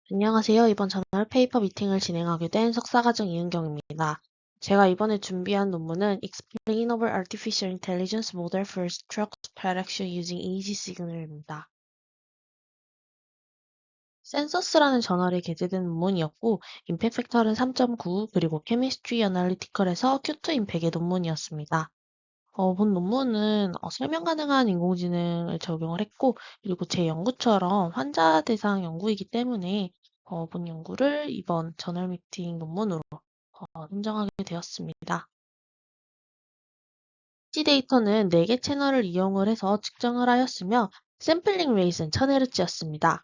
안녕하세요. 이번 저널 페이퍼 미팅을 진행하게 된 석사과정 이은경입니다. 제가 이번에 준비한 논문은 Explainable Artificial Intelligence Model for Structured Prediction Using EEG Signal입니다. 센서스라는 저널에 게재된 논문이었고, 임팩 팩터는 3.9, 그리고 케미스트리 어널리티컬에서 Q2 임팩의 논문이었습니다. 본 논문은 설명 가능한 인공지능을 적용을 했고, 그리고 제 연구처럼 환자 대상 연구이기 때문에 본 연구를 이번 저널 미팅 논문으로 선정하게 되었습니다. 이 데이터는 4개 채널을 이용을 해서 측정을 하였으며, 샘플링 레이트는 1000Hz였습니다.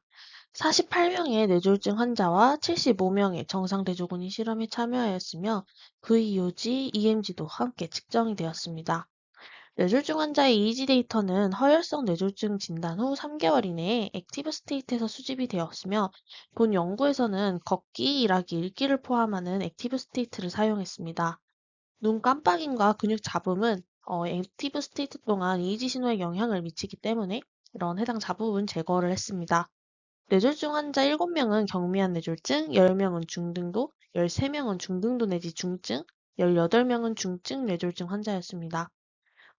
48명의 뇌졸중 환자와 75명의 정상 대조군이 실험에 참여하였으며, VEOG, EMG도 함께 측정이 되었습니다. 뇌졸중 환자의 EEG 데이터는 허혈성 뇌졸중 진단 후 3개월 이내에 액티브 스테이트에서 수집이 되었으며, 본 연구에서는 걷기, 일하기, 읽기를 포함하는 액티브 스테이트를 사용했습니다. 눈 깜빡임과 근육 잡음은 액티브 스테이트 동안 EEG 신호에 영향을 미치기 때문에 이런 해당 잡음은 제거를 했습니다. 뇌졸중 환자 7명은 경미한 뇌졸중, 10명은 중등도, 13명은 중등도 내지 중증, 18명은 중증 뇌졸중 환자였습니다.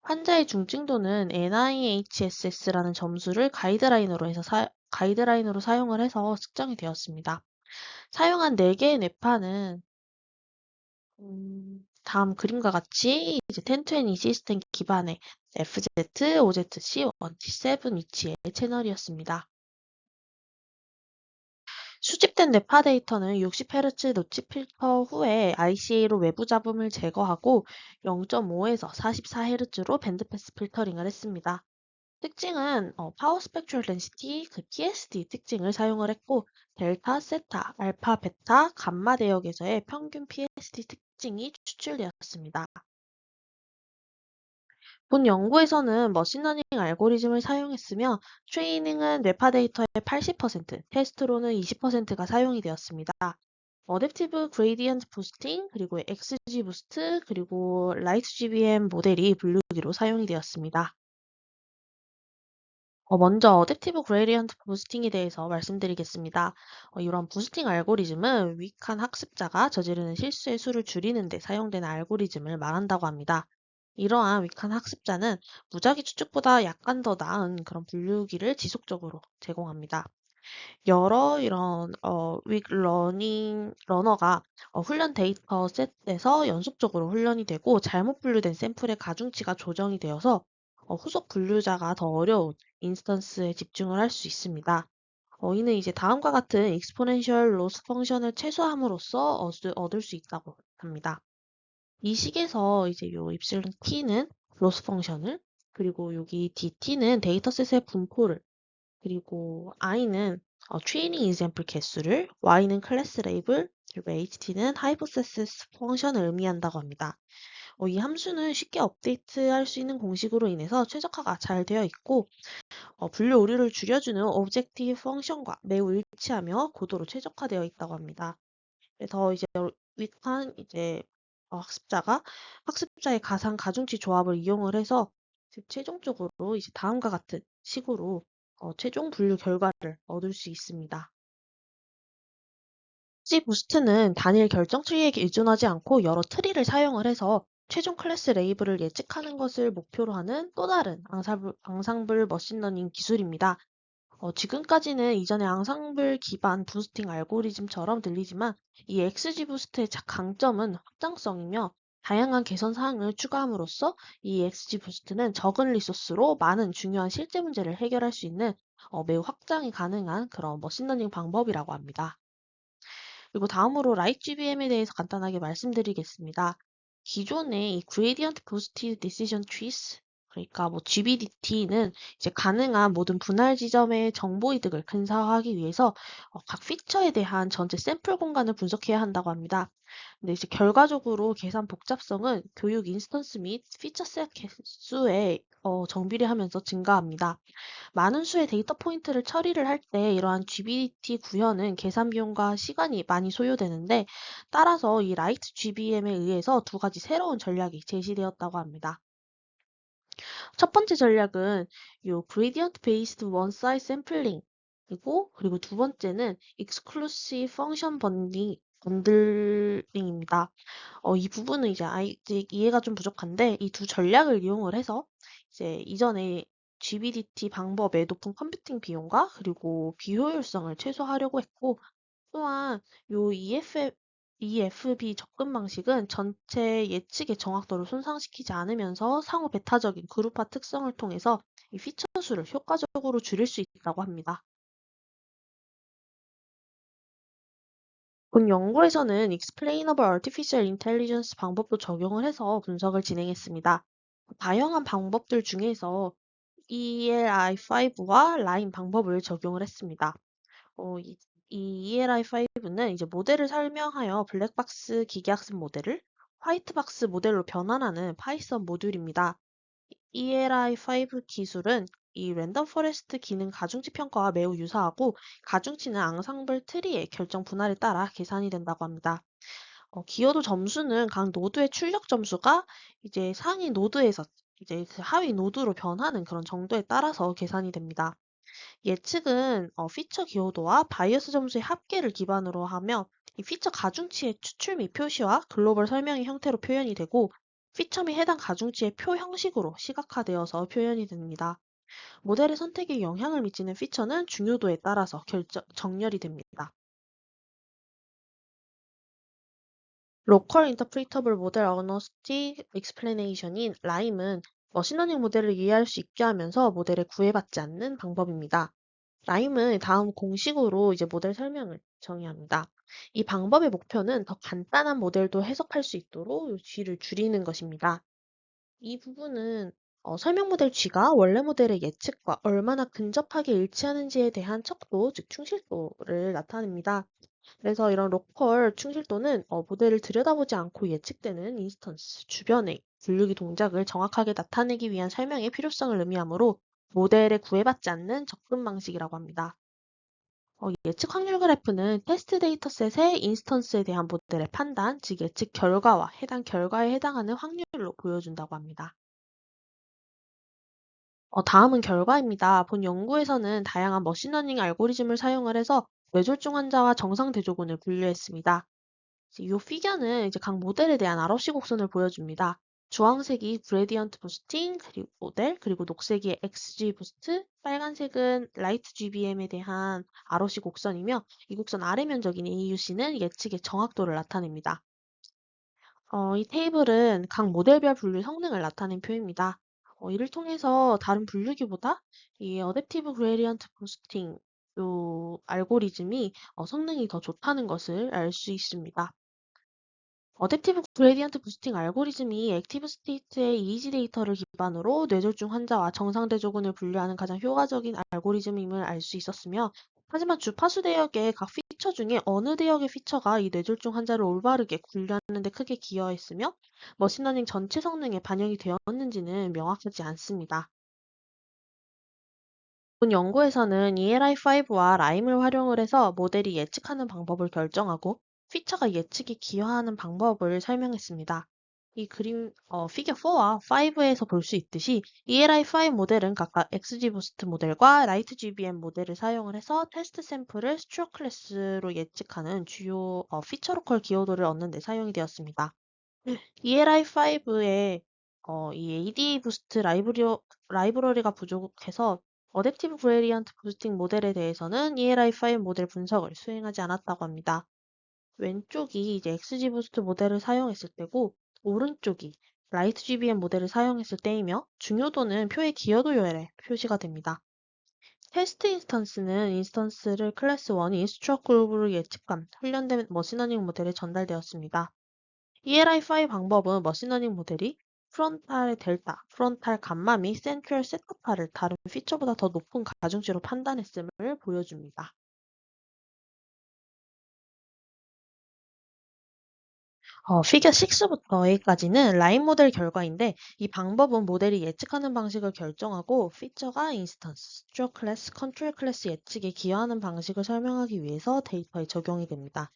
환자의 중증도는 NIHSS라는 점수를 가이드라인으로 사용을 해서 측정이 되었습니다. 사용한 4개의 뇌파는 다음 그림과 같이 이제 1020 시스템 기반의 FZ, OZC, 1T7 위치의 채널이었습니다. 수집된 뇌파 데이터는 60Hz 노치 필터 후에 ICA로 외부 잡음을 제거하고 0.5에서 44Hz로 밴드패스 필터링을 했습니다. 특징은 파워 스펙트럴 덴시티, 그 PSD 특징을 사용을 했고, 델타, 세타, 알파, 베타, 감마 대역에서의 평균 PSD 특징이 추출되었습니다. 본 연구에서는 머신러닝 알고리즘을 사용했으며, 트레이닝은 뇌파 데이터의 80%, 테스트로는 20%가 사용이 되었습니다. 어댑티브 그레이디언트 부스팅, 그리고 XG 부스트, 그리고 라이트 GBM 모델이 분류기로 사용이 되었습니다. 먼저 어댑티브 그레디언트 부스팅에 대해서 말씀드리겠습니다. 이런 부스팅 알고리즘은 위익한 학습자가 저지르는 실수의 수를 줄이는 데 사용되는 알고리즘을 말한다고 합니다. 이러한 위익한 학습자는 무작위 추측보다 약간 더 나은 그런 분류기를 지속적으로 제공합니다. 여러 이런 윅 러닝 러너가 훈련 데이터 셋에서 연속적으로 훈련이 되고 잘못 분류된 샘플의 가중치가 조정이 되어서 후속 분류자가 더 어려운 인스턴스에 집중을 할 수 있습니다. 이는 이제 다음과 같은 익스포넨셜 로스 펑션을 최소함으로써 얻을 수 있다고 합니다. 이 식에서 이제 요 입실론 t는 로스 펑션을, 그리고 여기 dt는 데이터셋의 분포를, 그리고 i는 트레이닝 example 개수를, y는 클래스 레이블, 그리고 ht는 하이포세시스 펑션을 의미한다고 합니다. 이 함수는 쉽게 업데이트할 수 있는 공식으로 인해서 최적화가 잘 되어 있고, 분류 오류를 줄여주는 오브젝티브 펑션과 매우 일치하며 고도로 최적화되어 있다고 합니다. 그래서 이제 윗한 이제 학습자가 학습자의 가상 가중치 조합을 이용을 해서 최종적으로 이제 다음과 같은 식으로 최종 분류 결과를 얻을 수 있습니다. 지 부스트는 단일 결정 트리에 의존하지 않고 여러 트리를 사용을 해서 최종 클래스 레이블을 예측하는 것을 목표로 하는 또 다른 앙상블 머신러닝 기술입니다. 지금까지는 이전의 앙상블 기반 부스팅 알고리즘처럼 들리지만, 이 XG 부스트의 강점은 확장성이며, 다양한 개선 사항을 추가함으로써 이 XG 부스트는 적은 리소스로 많은 중요한 실제 문제를 해결할 수 있는 매우 확장이 가능한 그런 머신러닝 방법이라고 합니다. 그리고 다음으로 라이트 GBM에 대해서 간단하게 말씀드리겠습니다. 기존의 이 Gradient Boosted Decision Trees, 그러니까 뭐 GBDT는 이제 가능한 모든 분할 지점의 정보 이득을 근사화하기 위해서 각 피처에 대한 전체 샘플 공간을 분석해야 한다고 합니다. 근데 이제 결과적으로 계산 복잡성은 교육 인스턴스 및 피처셋 개수에 정비례하면서 증가합니다. 많은 수의 데이터 포인트를 처리를 할 때 이러한 GBT 구현은 계산 비용과 시간이 많이 소요되는데, 따라서 이 라이트 GBM에 의해서 두 가지 새로운 전략이 제시되었다고 합니다. 첫 번째 전략은 요 Gradient Based One Size Sampling, 그리고 두 번째는 Exclusive Function Bundling입니다. 이 부분은 이제 아직 이해가 좀 부족한데 이 두 전략을 이용을 해서 이제 이전에 GBDT 방법의 높은 컴퓨팅 비용과 그리고 비효율성을 최소화하려고 했고 또한 요 EFB 접근 방식은 전체 예측의 정확도를 손상시키지 않으면서 상호 배타적인 그룹화 특성을 통해서 이 피처 수를 효과적으로 줄일 수 있다고 합니다. 본 연구에서는 Explainable Artificial Intelligence 방법도 적용을 해서 분석을 진행했습니다. 다양한 방법들 중에서 ELI5와 라인 방법을 적용을 했습니다. 이 ELI5는 이제 모델을 설명하여 블랙박스 기계학습 모델을 화이트박스 모델로 변환하는 파이썬 모듈입니다. ELI5 기술은 이 랜덤 포레스트 기능 가중치 평가와 매우 유사하고 가중치는 앙상블 트리의 결정 분할에 따라 계산이 된다고 합니다. 기여도 점수는 각 노드의 출력 점수가 이제 상위 노드에서 이제 그 하위 노드로 변하는 그런 정도에 따라서 계산이 됩니다. 예측은 피처 기여도와 바이어스 점수의 합계를 기반으로 하며 이 피처 가중치의 추출 및 표시와 글로벌 설명의 형태로 표현이 되고 피처 및 해당 가중치의 표 형식으로 시각화되어서 표현이 됩니다. 모델의 선택에 영향을 미치는 피처는 중요도에 따라서 정렬이 됩니다. 로컬 인터프리터블 모델 어너스틱 익스플레네이션인 라임은 머신러닝 모델을 이해할 수 있게 하면서 모델에 구애받지 않는 방법입니다. 라임은 다음 공식으로 이제 모델 설명을 정의합니다. 이 방법의 목표는 더 간단한 모델도 해석할 수 있도록 이 G를 줄이는 것입니다. 이 부분은 설명 모델 G가 원래 모델의 예측과 얼마나 근접하게 일치하는지에 대한 척도, 즉 충실도를 나타냅니다. 그래서 이런 로컬 충실도는 모델을 들여다보지 않고 예측되는 인스턴스 주변의 분류기 동작을 정확하게 나타내기 위한 설명의 필요성을 의미하므로 모델에 구애받지 않는 접근 방식이라고 합니다. 예측 확률 그래프는 테스트 데이터셋의 인스턴스에 대한 모델의 판단, 즉 예측 결과와 해당 결과에 해당하는 확률로 보여준다고 합니다. 다음은 결과입니다. 본 연구에서는 다양한 머신러닝 알고리즘을 사용을 해서 뇌졸중 환자와 정상 대조군을 분류했습니다. 이 피겨는 이제 각 모델에 대한 ROC 곡선을 보여줍니다. 주황색이 그레디언트 부스팅 그리고 모델, 그리고 녹색이 XG 부스트, 빨간색은 라이트 GBM에 대한 ROC 곡선이며 이 곡선 아래 면적인 AUC는 예측의 정확도를 나타냅니다. 이 테이블은 각 모델별 분류 성능을 나타낸 표입니다. 이를 통해서 다른 분류기보다 이 어댑티브 그레디언트 부스팅 요 알고리즘이 성능이 더 좋다는 것을 알 수 있습니다. 어댑티브 그레디언트 부스팅 알고리즘이 액티브 스테이트의 이미지 데이터를 기반으로 뇌졸중 환자와 정상 대조군을 분류하는 가장 효과적인 알고리즘임을 알 수 있었으며, 하지만 주파수 대역의 각 피처 중에 어느 대역의 피처가 이 뇌졸중 환자를 올바르게 분류하는 데 크게 기여했으며, 머신러닝 전체 성능에 반영이 되었는지는 명확하지 않습니다. 본 연구에서는 ELI5와 라임을 활용을 해서 모델이 예측하는 방법을 결정하고 피처가 예측에 기여하는 방법을 설명했습니다. 이 그림, 피겨 4와 5에서 볼 수 있듯이 ELI5 모델은 각각 XGBoost 모델과 라이트 GBM 모델을 사용을 해서 테스트 샘플을 스트로 클래스로 예측하는 주요 피처 로컬 기여도를 얻는 데 사용이 되었습니다. ELI5의 이 AD 부스트 라이브러리가 부족해서 어댑티브 그레디언트 부스팅 모델에 대해서는 ELI5 모델 분석을 수행하지 않았다고 합니다. 왼쪽이 이제 XG 부스트 모델을 사용했을 때고 오른쪽이 라이트 GBM 모델을 사용했을 때이며 중요도는 표의 기여도열에 표시가 됩니다. 테스트 인스턴스는 인스턴스를 클래스 1이 스트럭 그룹으로 예측한 훈련된 머신러닝 모델에 전달되었습니다. ELI5 방법은 머신러닝 모델이 프론탈의 델타, 프론탈 감마 및 센트럴 세타파를 다른 피처보다 더 높은 가중치로 판단했음을 보여줍니다. 피겨 6부터 8까지는 라인 모델 결과인데 이 방법은 모델이 예측하는 방식을 결정하고 피처가 인스턴스, 스트로 클래스, 컨트롤 클래스 예측에 기여하는 방식을 설명하기 위해서 데이터에 적용이 됩니다.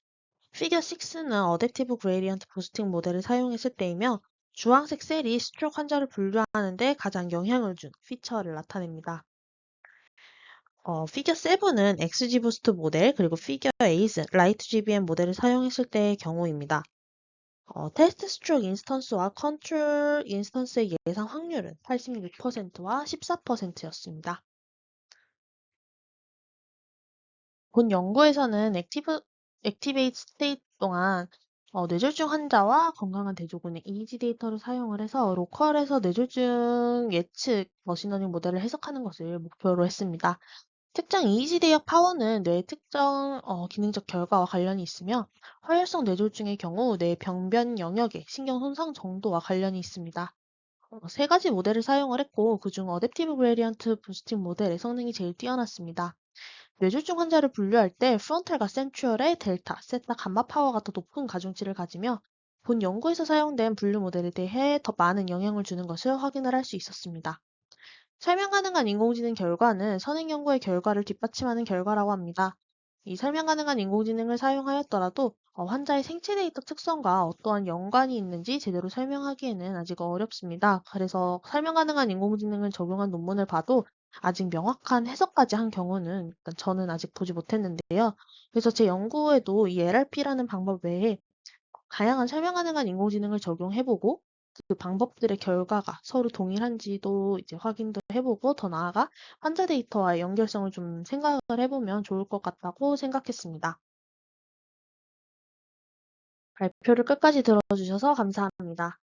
피겨 6는 어댑티브 그레디언트 부스팅 모델을 사용했을 때이며 주황색 셀이 스트로크 환자를 분류하는 데 가장 영향을 준 피처를 나타냅니다. 피겨 7은 XG 부스트 모델, 그리고 피겨 8은 라이트 GBM 모델을 사용했을 때의 경우입니다. 테스트 스트로크 인스턴스와 컨트롤 인스턴스의 예상 확률은 86%와 14%였습니다. 본 연구에서는 액티베이트 스테이트 동안 뇌졸중 환자와 건강한 대조군의 EEG 데이터를 사용을 해서 로컬에서 뇌졸중 예측 머신러닝 모델을 해석하는 것을 목표로 했습니다. 특정 EEG 대역 파워는 뇌의 특정 기능적 결과와 관련이 있으며 허혈성 뇌졸중의 경우 뇌 병변 영역의 신경 손상 정도와 관련이 있습니다. 세 가지 모델을 사용을 했고 그중 어댑티브 그레디언트 부스팅 모델의 성능이 제일 뛰어났습니다. 뇌졸중 환자를 분류할 때 프론탈과 센트럴의 델타, 세타, 감마 파워가 더 높은 가중치를 가지며 본 연구에서 사용된 분류 모델에 대해 더 많은 영향을 주는 것을 확인을 할 수 있었습니다. 설명 가능한 인공지능 결과는 선행 연구의 결과를 뒷받침하는 결과라고 합니다. 이 설명 가능한 인공지능을 사용하였더라도 환자의 생체 데이터 특성과 어떠한 연관이 있는지 제대로 설명하기에는 아직 어렵습니다. 그래서 설명 가능한 인공지능을 적용한 논문을 봐도 아직 명확한 해석까지 한 경우는 일단 저는 아직 보지 못했는데요. 그래서 제 연구에도 이 LRP라는 방법 외에 다양한 설명 가능한 인공지능을 적용해보고 그 방법들의 결과가 서로 동일한지도 이제 확인도 해보고 더 나아가 환자 데이터와의 연결성을 좀 생각을 해보면 좋을 것 같다고 생각했습니다. 발표를 끝까지 들어주셔서 감사합니다.